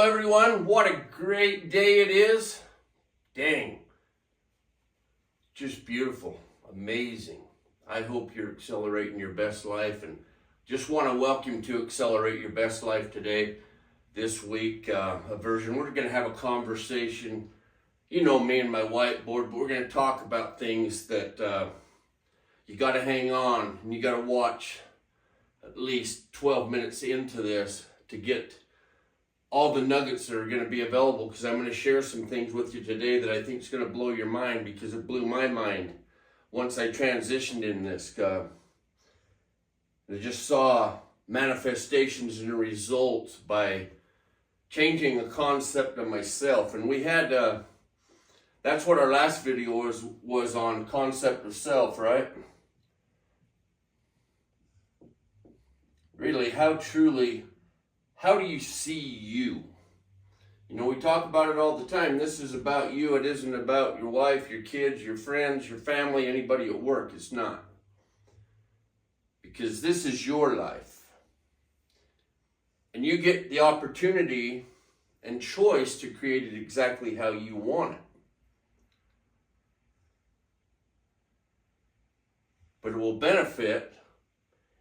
everyone, what a great day it is. Dang, just beautiful, amazing. I hope you're accelerating your best life, and just want to welcome you to Accelerate Your Best Life today. This week, we're going to have a conversation, you know me and my whiteboard, but we're going to talk about things that you got to hang on, and you got to watch at least 12 minutes into this to get all the nuggets that are going to be available, because I'm going to share some things with you today that I think is going to blow your mind, because it blew my mind once I transitioned in this. I just saw manifestations and results by changing the concept of myself. And we had, that's what our last video was on, concept of self, right? Really, how do you see you? You know, we talk about it all the time. This is about you. It isn't about your wife, your kids, your friends, your family, anybody at work. It's not. Because this is your life. And you get the opportunity and choice to create it exactly how you want it. But it will benefit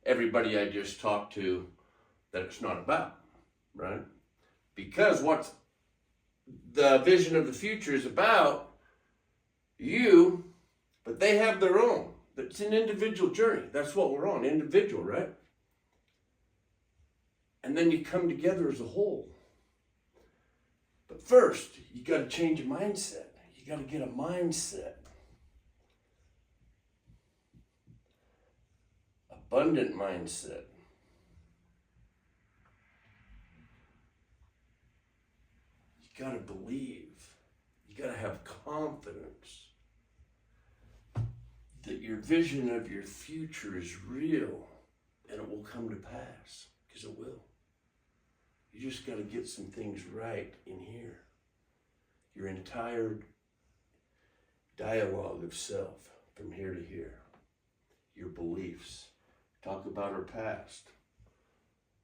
everybody I just talked to that it's not about. Right? Because what the vision of the future is about you, but they have their own. It's an individual journey. That's what we're on, individual, right? And then you come together as a whole. But first, you got to change your mindset. You got to get a mindset. Abundant mindset. You got to believe, you got to have confidence that your vision of your future is real and it will come to pass, because it will. You just got to get some things right in here. Your entire dialogue of self from here to here. Your beliefs. Talk about our past.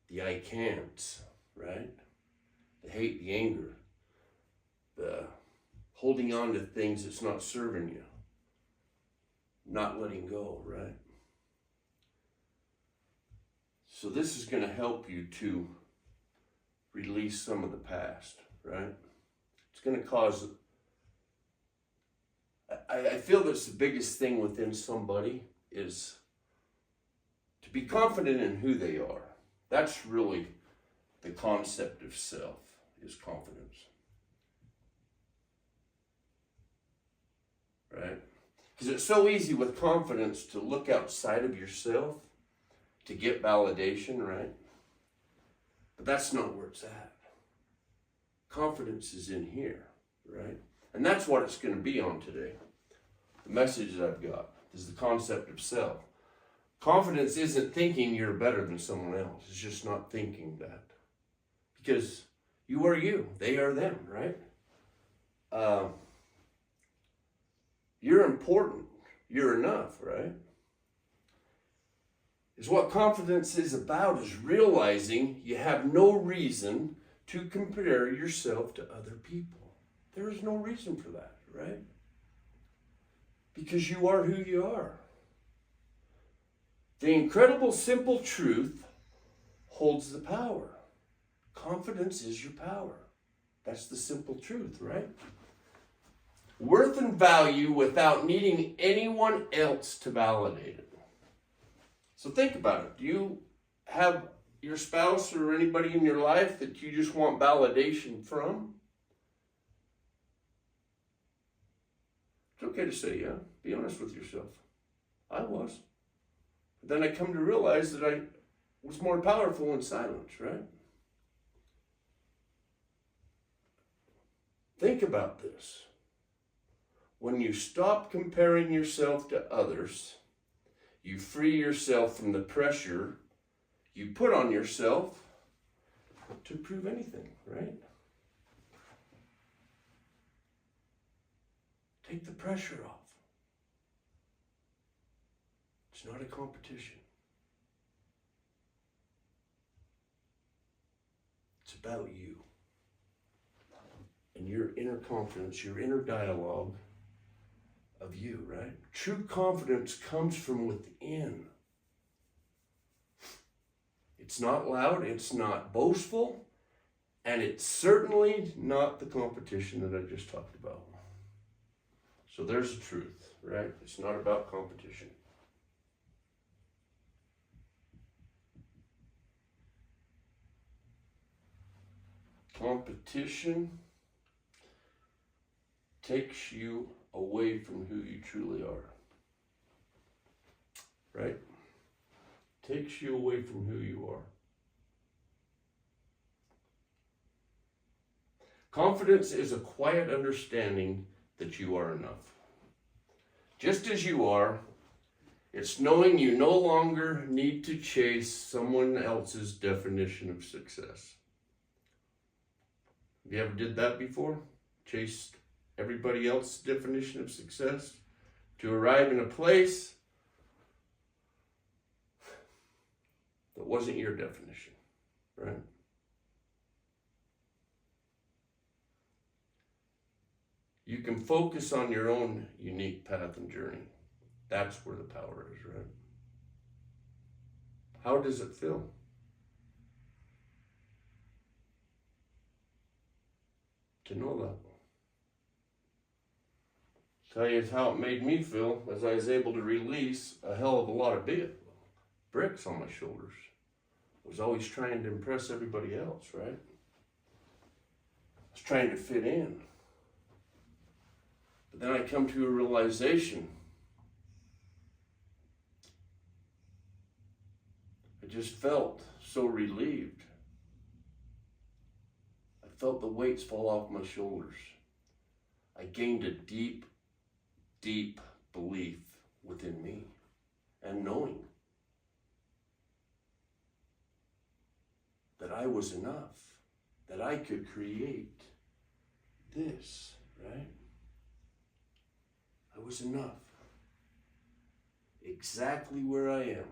The I can'ts, right? The hate, the anger. The holding on to things that's not serving you, not letting go, right? So this is going to help you to release some of the past, right? It's going to cause, I feel that's the biggest thing within somebody is to be confident in who they are. That's really the concept of self, is confidence. Right? Because it's so easy with confidence to look outside of yourself to get validation, right? But that's not where it's at. Confidence is in here, right? And that's what it's going to be on today. The message that I've got is the concept of self. Confidence isn't thinking you're better than someone else. It's just not thinking that. Because you are you. They are them, right? You're important. You're enough, right? Is what confidence is about, is realizing you have no reason to compare yourself to other people. There is no reason for that, right? Because you are who you are. The incredible simple truth holds the power. Confidence is your power. That's the simple truth, right? Worth and value without needing anyone else to validate it. So think about it. Do you have your spouse or anybody in your life that you just want validation from? It's okay to say yeah. Be honest with yourself. I was. But then I come to realize that I was more powerful in silence, right? Think about this. When you stop comparing yourself to others, you free yourself from the pressure you put on yourself to prove anything, right? Take the pressure off. It's not a competition. It's about you. and your inner confidence, your inner dialogue of you, right? True confidence comes from within. It's not loud, it's not boastful, and it's certainly not the competition that I just talked about. So there's the truth, right? It's not about competition. Competition takes you away from who you truly are. Right? Takes you away from who you are. Confidence is a quiet understanding that you are enough. Just as you are, it's knowing you no longer need to chase someone else's definition of success. Have you ever did that before? Chased everybody else's definition of success to arrive in a place that wasn't your definition, right? You can focus on your own unique path and journey. That's where the power is, right? How does it feel? To know that. Tell you how it made me feel as I was able to release a hell of a lot of bricks on my shoulders. I was always trying to impress everybody else, right? I was trying to fit in. But then I come to a realization. I just felt so relieved. I felt the weights fall off my shoulders. I gained a deep, deep belief within me and knowing that I was enough, that I could create this, right? I was enough. Exactly where I am.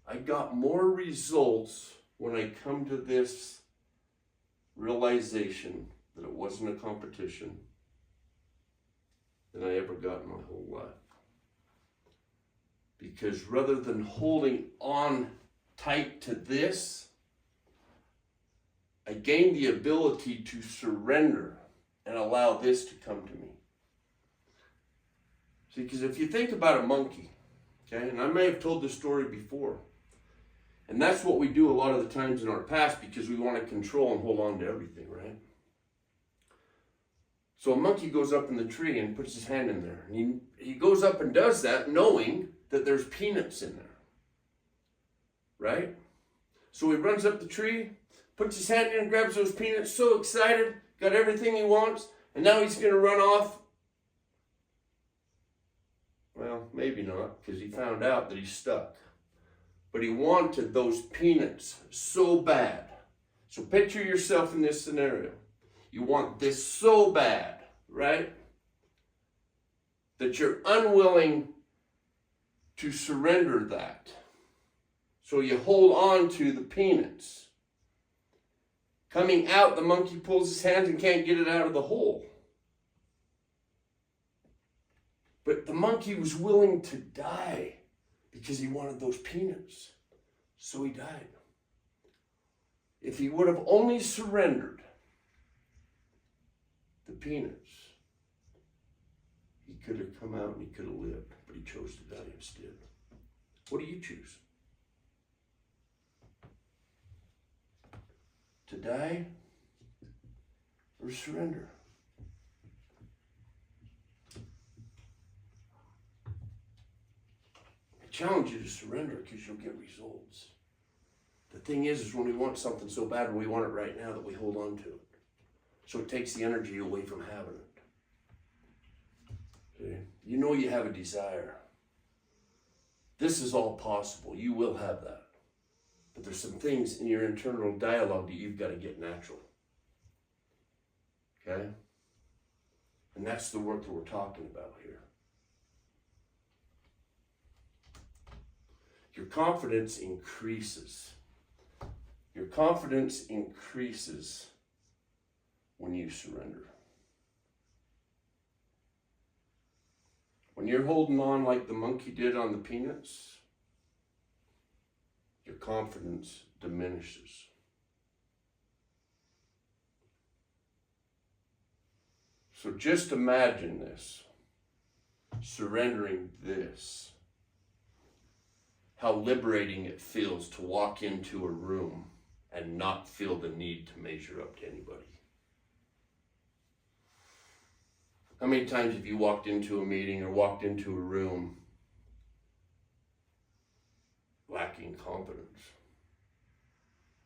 I got more results when I come to this realization that it wasn't a competition than I ever got in my whole life. Because rather than holding on tight to this, I gained the ability to surrender and allow this to come to me. See, because if you think about a monkey, okay, and I may have told this story before, and that's what we do a lot of the times in our past because we want to control and hold on to everything, right? So a monkey goes up in the tree and puts his hand in there. And he goes up and does that knowing that there's peanuts in there, right? So he runs up the tree, puts his hand in and grabs those peanuts, so excited, got everything he wants, and now he's going to run off. Well, maybe not, because he found out that he's stuck. But he wanted those peanuts so bad. So picture yourself in this scenario. You want this so bad, right? That you're unwilling to surrender that. So you hold on to the peanuts. Coming out, the monkey pulls his hands and can't get it out of the hole. But the monkey was willing to die because he wanted those peanuts. So he died. If he would have only surrendered the peanuts, he could have come out and he could have lived, but he chose to die instead. What do you choose? To die or surrender? I challenge you to surrender because you'll get results. The thing is when we want something so bad and we want it right now that we hold on to it. So it takes the energy away from having it. Okay? You know you have a desire. This is all possible. You will have that. But there's some things in your internal dialogue that you've got to get natural. Okay? And that's the work that we're talking about here. Your confidence increases Your confidence increases when you surrender. When you're holding on like the monkey did on the peanuts, your confidence diminishes. So just imagine this, surrendering this, how liberating it feels to walk into a room and not feel the need to measure up to anybody. How many times have you walked into a meeting or walked into a room lacking confidence,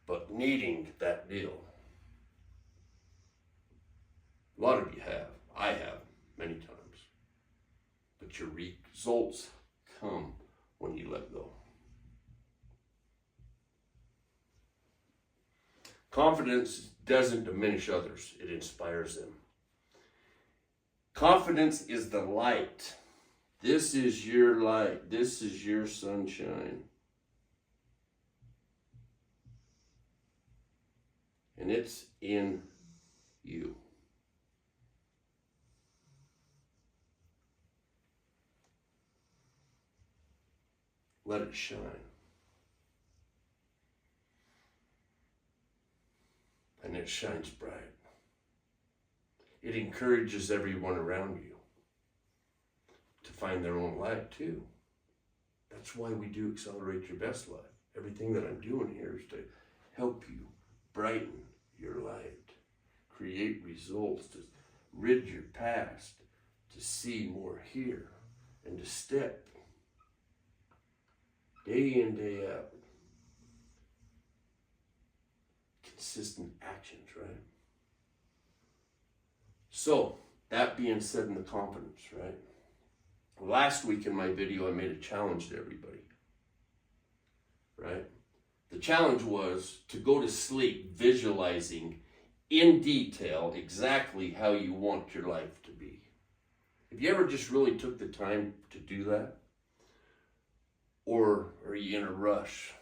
but needing that deal? A lot of you have. I have many times. But your results come when you let go. Confidence doesn't diminish others, it inspires them. Confidence is the light. This is your light. This is your sunshine. And it's in you. Let it shine. And it shines bright. It encourages everyone around you to find their own light too. That's why we do Accelerate Your Best Life. Everything that I'm doing here is to help you brighten your light, create results, to rid your past, to see more here, and to step day in, day out. Consistent actions, right? So, that being said, in the confidence, right? Last week in my video, I made a challenge to everybody, right? The challenge was to go to sleep visualizing in detail exactly how you want your life to be. Have you ever just really took the time to do that? Or are you in a rush?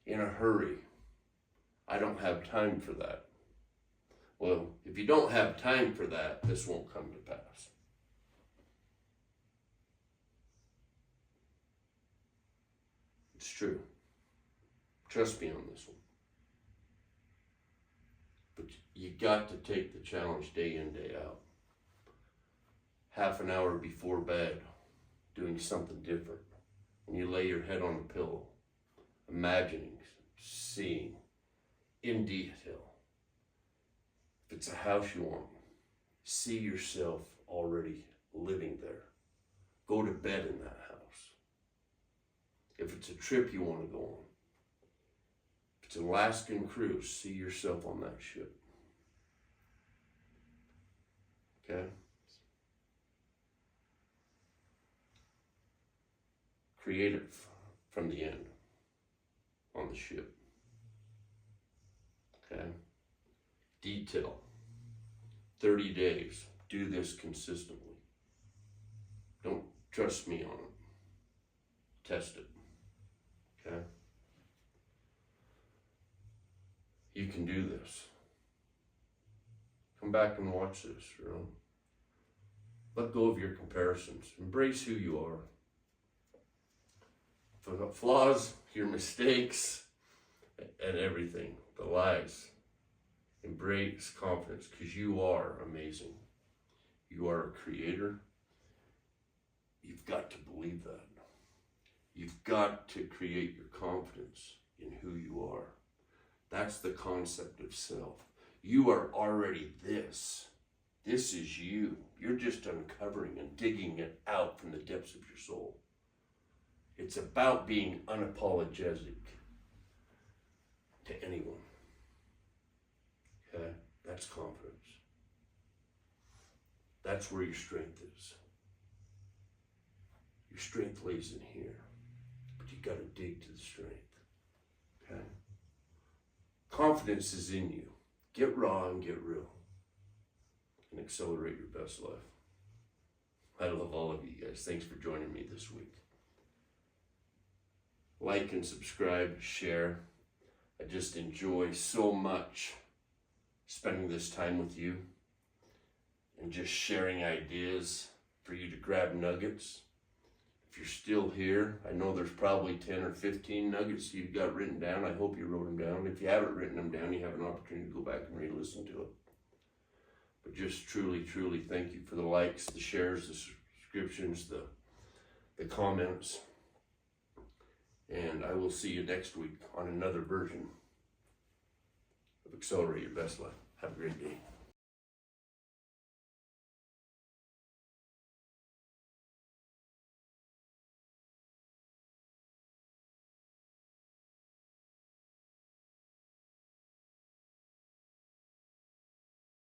In a hurry? I don't have time for that. Well, if you don't have time for that, this won't come to pass. It's true. Trust me on this one. But you got to take the challenge day in, day out. Half an hour before bed, doing something different. When you lay your head on the pillow, imagining, seeing in detail. If it's a house you want, see yourself already living there. Go to bed in that house. If it's a trip you want to go on, if it's an Alaskan cruise, see yourself on that ship. Okay? Create it from the end on the ship. Okay? Detail. 30 days. Do this consistently. Don't trust me on it. Test it. Okay? You can do this. Come back and watch this, you know? Let go of your comparisons. Embrace who you are. The flaws, your mistakes, and everything. The lies. Embrace confidence, because you are amazing. You are a creator. You've got to believe that. You've got to create your confidence in who you are. That's the concept of self. You are already this. This is you. You're just uncovering and digging it out from the depths of your soul. It's about being unapologetic to anyone. Okay? That's confidence. That's where your strength is. Your strength lays in here. But you got to dig to the strength. Okay? Confidence is in you. Get raw and get real. And accelerate your best life. I love all of you guys. Thanks for joining me this week. Like and subscribe, share. I just enjoy so much spending this time with you and just sharing ideas for you to grab nuggets. If you're still here, I know there's probably 10 or 15 nuggets you've got written down. I hope you wrote them down. If you haven't written them down, you have an opportunity to go back and re-listen to it. But just truly, truly thank you for the likes, the shares, the subscriptions, the comments. And I will see you next week on another version of Accelerate Your Best Life. Have a great day.